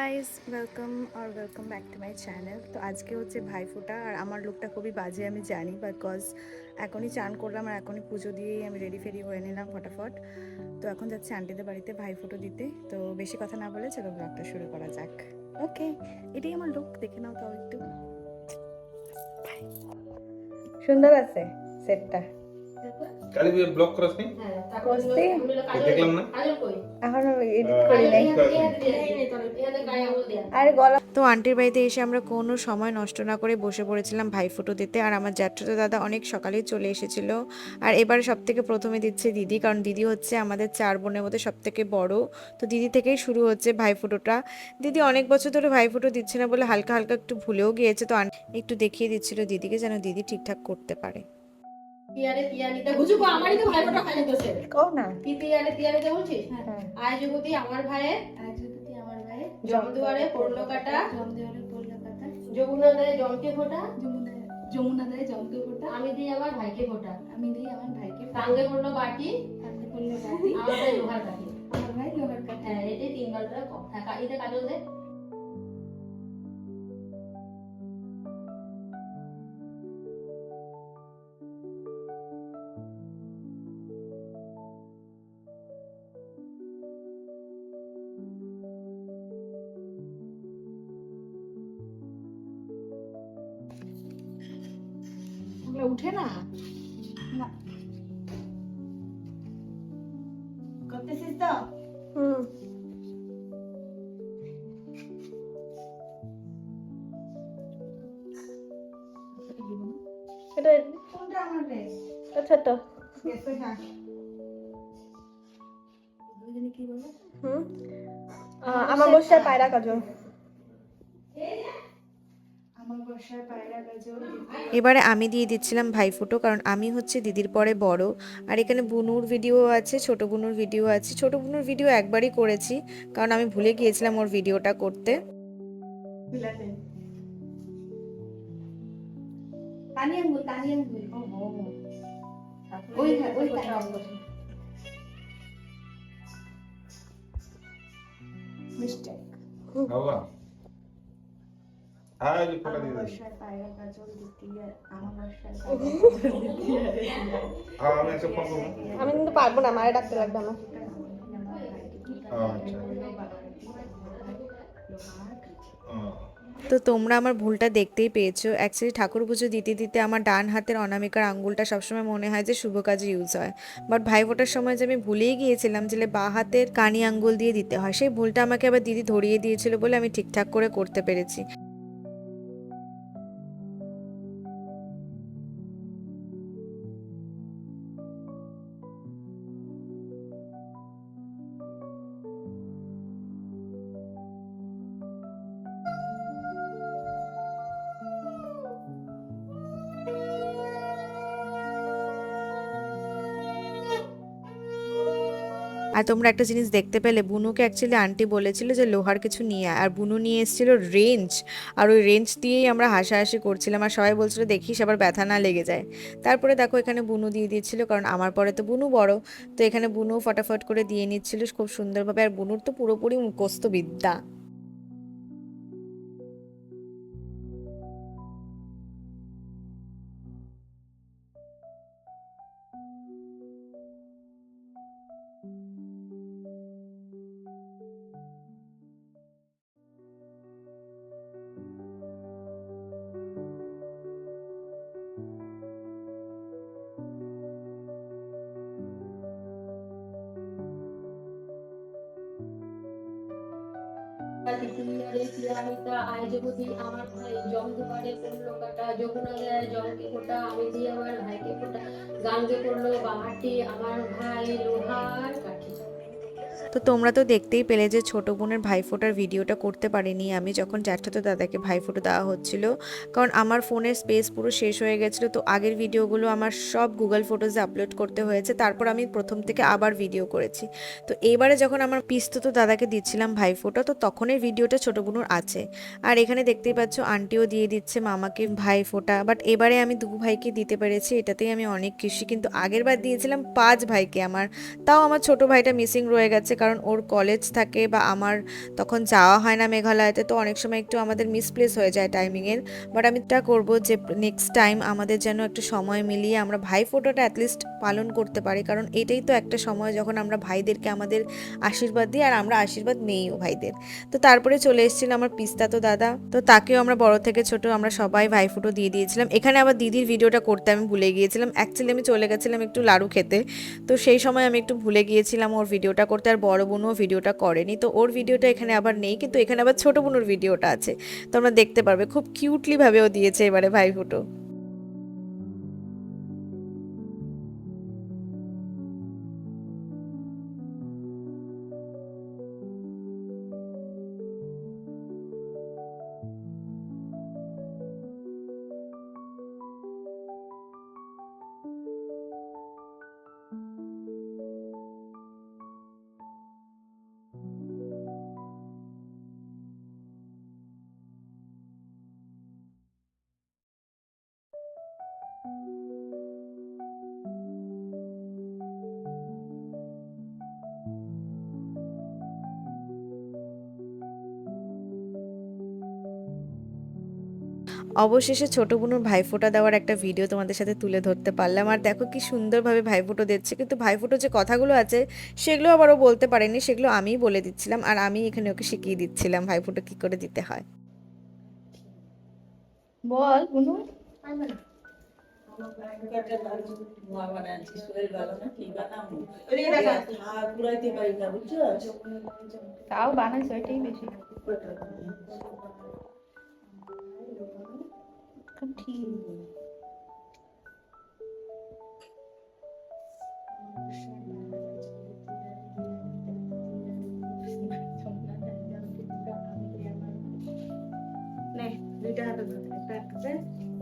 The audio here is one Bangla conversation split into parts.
Guys, welcome back to my channel. তো আজকে হচ্ছে ভাইফোঁটা, আর আমার লুকটা খুবই বাজে আমি জানি, বিকজ এখনই চান করলাম আর এখনই পুজো দিয়েই আমি রেডি ফেডি হয়ে নিলাম ফটাফট। তো এখন যাচ্ছি আন্টিদের বাড়িতে ভাইফোঁটা দিতে। তো বেশি কথা না বলে চলো ব্লগটা শুরু করা যাক। ওকে, এটাই আমার লুক, দেখে নাও তাও একটু। সুন্দর আছে সেটটা। কালি দিয়ে ব্লক করছ নি? করতে দেখলাম না। এখন এডিট করি নাই। আর গলা। তো আন্টির বাড়িতে এসে আমরা কোনো সময় নষ্ট না করে বসে পড়েছিলাম ভাইফোঁটা দিতে। আর আমার জ্যাঠাতো দাদা অনেক সকালেই চলে এসেছিল। আর এবার সব থেকে প্রথমে দিচ্ছে দিদি, কারণ দিদি হচ্ছে আমাদের 4 বোনের মধ্যে সব থেকে বড়। তো দিদি থেকেই শুরু হচ্ছে ভাইফোঁটাটা। দিদি অনেক বছর ধরে ভাইফোঁটা দিচ্ছে না বলে হালকা হালকা একটু ভুলেও গিয়েছে, তো একটু দেখিয়ে দিচ্ছিল দিদিকে যেন দিদি ঠিকঠাক করতে পারে। তিয়ানিতে বুঝুকো আমারই তো ভাইফোঁটা খাই দিতেছে কও না তিয়ানিতে বলছিস হ্যাঁ। আজ যুবতী আমার ভাইয়ের জমদুয়ারে পড়লো কাটা যমুনা দেয় জমকে ফোঁটা আমি দিই আমার ভাইকে ফোঁটা টাঙ্গে পড়লো বাটি আমার ভাই লোহার কাঠি হ্যাঁ এটাই 3 বার থাকা এটা কাজল দে উঠে না করতেছিস তো এটা কোনটা আমার ড্রেস ছোট। কি বলে আমার বসার পায়রা কাজল। এবারে আমি দিয়ে দিচ্ছিলাম ভাইফোঁটো, কারণ আমি হচ্ছে দিদির পরে বড়। আর এখানে বুনুর ভিডিও আছে, ছোট বুনুর ভিডিও আছে। ছোট বুনুর ভিডিও একবারই করেছি, কারণ আমি ভুলে গিয়েছিলাম ওর ভিডিওটা করতে। মিস্টেক। বাবা আজ ফোটা দিয়ে দিই আমি একটা ফোন করব। আমি কিন্তু পারবো না, মারে ডাকতে লাগবে আমার। তো তোমরা আমার ভুলটা দেখতেই পেয়েছো। অ্যাকচুয়ালি ঠাকুর পুজো দিতে দিতে আমার ডান হাতের অনামিকার আঙ্গুলটা সবসময় মনে হয় যে শুভ কাজে ইউজ হয়, বাট ভাইফোঁটার সময় যে আমি ভুলেই গিয়েছিলাম যে বাঁ হাতের কানি আঙ্গুল দিয়ে দিতে হয়। সেই ভুলটা আমাকে আবার দিদি ধরিয়ে দিয়েছিল বলে আমি ঠিকঠাক করে করতে পেরেছি। আর তোমরা একটা জিনিস দেখতে পেলে, বুনুকে অ্যাকচুয়ালি আন্টি বলেছিল যে লোহার কিছু নিয়ে আয়, আর বুনু নিয়ে এসেছিল রেঞ্জ। আর ওই রেঞ্জ দিয়েই আমরা হাসাহাসি করছিলাম, আর সবাই বলছিল দেখিস আবার ব্যথা না লেগে যায়। তারপরে দেখো এখানে বুনু দিয়ে দিচ্ছিল, কারণ আমার পরে তো বুনু বড়। তো এখানে বুনু ফটাফট করে দিয়ে নিচ্ছিল খুব সুন্দরভাবে। আর বুনুর তো পুরোপুরি মুখস্থ বিদ্যা। তিয়ানিতা আয় যুবতী আমার ভাই জমদুয়ারে পড়লো কাটা যমুনা দেয় জমকে ফোঁটা আমি দিই আমার ভাইকে ফোঁটা গাঙ্গে পড়লো বাহাটি আমার ভাই লোহার কাঠি। তো তোমরা তো দেখতেই পেলে যে ছোট বোনের ভাইফোঁটার ভিডিওটা করতে পারিনি আমি, যখন জ্যাঠাতো দাদাকে ভাইফোঁটা দেওয়া হচ্ছিল, কারণ আমার ফোনের স্পেস পুরো শেষ হয়ে গেছিলো। তো আগের ভিডিওগুলো আমার সব গুগল ফটোজে আপলোড করতে হয়েছে, তারপর আমি প্রথম থেকে আবার ভিডিও করেছি। তো এইবারে যখন আমার পিস্ততো দাদাকে দিচ্ছিলাম ভাইফোঁটা, তো তখনের ভিডিওটা ছোট বোনুর আছে। আর এখানে দেখতেই পাচ্ছ আন্টিও দিয়ে দিচ্ছে মামাকে ভাইফোঁটা, বাট এবারে আমি 2 ভাইকে দিতে পেরেছি, এটাতেই আমি অনেক খুশি। কিন্তু আগের বার দিয়েছিলাম 5 ভাইকে আমার, তাও আমার ছোট ভাইটা মিসিং রয়ে গেছে, কারণ কারণ ওর কলেজ থাকে বা আমার তখন যাওয়া হয় না মেঘালয়তে, তো অনেক সময় একটু আমাদের মিসপ্লেস হয়ে যায় টাইমিংয়ের। বাট আমি তা করবো যে নেক্সট টাইম আমাদের যেন একটু সময় মিলিয়ে আমরা ভাই ফোঁটাটা অ্যাটলিস্ট পালন করতে পারি, কারণ এটাই তো একটা সময় যখন আমরা ভাইদেরকে আমাদের আশীর্বাদ দিই আর আমরা আশীর্বাদ নেইও ভাইদের। তো তারপরে চলে এসেছিল আমার পিস্তাতো দাদা, তো তাকেও আমরা বড় থেকে ছোট আমরা সবাই ভাইফোঁটো দিয়ে দিয়েছিলাম। এখানে আবার দিদির ভিডিওটা করতে আমি ভুলে গিয়েছিলাম, অ্যাকচুয়ালি আমি চলে গেছিলাম একটু লাড়ু খেতে, তো সেই সময় আমি একটু ভুলে গিয়েছিলাম ওর ভিডিওটা করতে, আর বড় বোনও ভিডিওটা করেনি, তো ওর ভিডিওটা এখানে আবার নেই, কিন্তু এখানে আবার ছোট বোনের ভিডিওটা আছে, তোমরা দেখতে পারবে। খুব কিউটলি ভাবে ও দিয়েছে এবারে ভাইফোঁটো। অবশেষে ছোট বোনের ভাইফোঁটা দেওয়ার একটা ভিডিও তোমাদের সাথে তুলে ধরতে পারলাম, আর দেখো কি সুন্দরভাবে ভাইফোঁটো দিচ্ছে। কিন্তু ভাইফোঁটো যে কথাগুলো আছে সেগুলো আবার ও বলতে পারেনি, সেগুলো আমিই বলে দিচ্ছিলাম, আর আমি এখানে ওকে শিখিয়ে দিচ্ছিলাম ভাইফোঁটো কি করে দিতে হয়। বল বুনু। তাও বানাইছো এটাই বেশি ঠিক। দুইটা হাতে ধরে একটা হাতে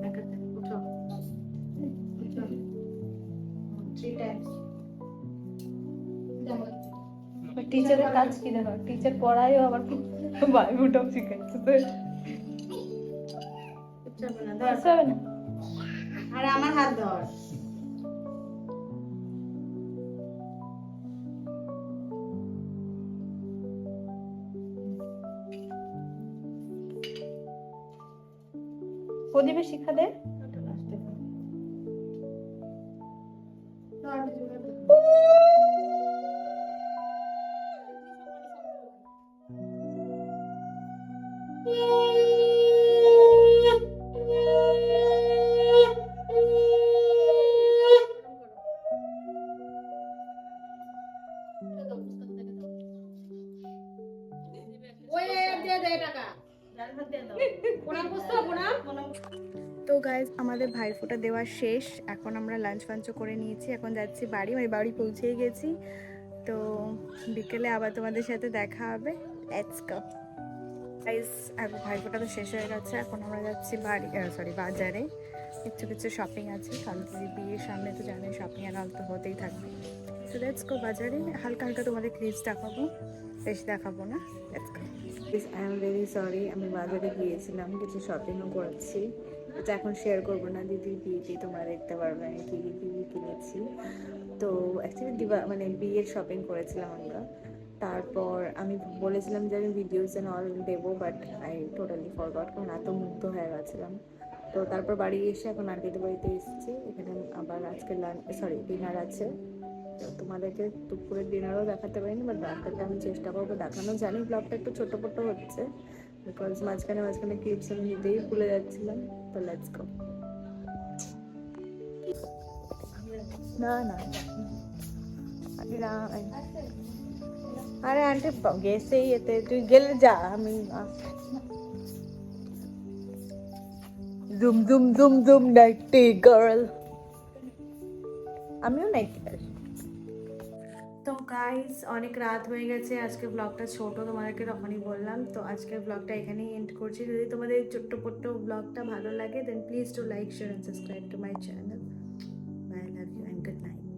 এক হাতে উঠাও উঠাও 3 টাইমস। টিচারের কাজ কি দেখো, টিচার পড়ায়ও আবার ভাইফোঁটাও শিখাইছে তো হবে না। আরে আমার হাত ধর। প্রদীপে শিক্ষা দে। তো গাইজ আমাদের ভাইফোঁটা দেওয়া শেষ, এখন আমরা লাঞ্চ ফাঞ্চও করে নিয়েছি, এখন যাচ্ছি বাড়ি, মানে বাড়ি পৌঁছেই গেছি। তো বিকেলে আবার তোমাদের সাথে দেখা হবে। Let's go guys. এখন ভাইফোঁটা তো শেষ হয়ে গেছে, এখন আমরা যাচ্ছি বাজারে, কিছু কিছু শপিং আছে, কারণ বিয়ের সামনে তো জানে শপিং এর হাল তো হতেই থাকবে। সো লেটস গো বাজারে, হালকা হালকা তোমাদের ক্লিপস দেখাবো, বেশি দেখাবো না। Let's go. I am very sorry, আমি বাজারে গিয়েছিলাম, কিছু শপিংও করেছি, এটা এখন শেয়ার করবো না, দিদির বিয়েতেই তোমরা দেখতে পারবে আমি কী কী কিনেছি। তো অ্যাকচুয়ালি মানে বিয়ের শপিং করেছিলাম আমরা, তারপর আমি বলেছিলাম যে আমি ভিডিওস এন্ড অল দেবো, বাট আই টোটালি ফরগট, কারণ এত মুগ্ধ হয়ে গেছিলাম। তো তারপর বাড়ি এসে এখন আন্টিদের বাড়িতে এসেছি, এখানে আবার আজকে ডিনার আছে, তো তোমাদেরকে দুপুরের ডিনারও দেখাতে পারিনি, বাট রাতটা আমি চেষ্টা করবো দেখানো। জানি ব্লগটা একটু ছোটো পোটো হচ্ছে, বিকজ মাঝখানে ক্লিপস আমি নিতেই ভুলে যাচ্ছিলাম। তো লেটস গো। না না আরে আন্টি গেছেই, এতে তুই গেলে যা, আমি zoom zoom zoom zoom nighty girl, আমিও নাইটি গার্ল। তো গাইস অনেক রাত হয়ে গেছে, আজকে ব্লগটা ছোট, তোমাদেরকে তখনই বললাম। তো আজকের ব্লগটা এখানেই এন্ড করছি। যদি তোমাদের এই ছোট্ট পোট্ট ব্লগটা ভালো লাগে, then please to like, share and subscribe to my channel. Bye, love you and good night.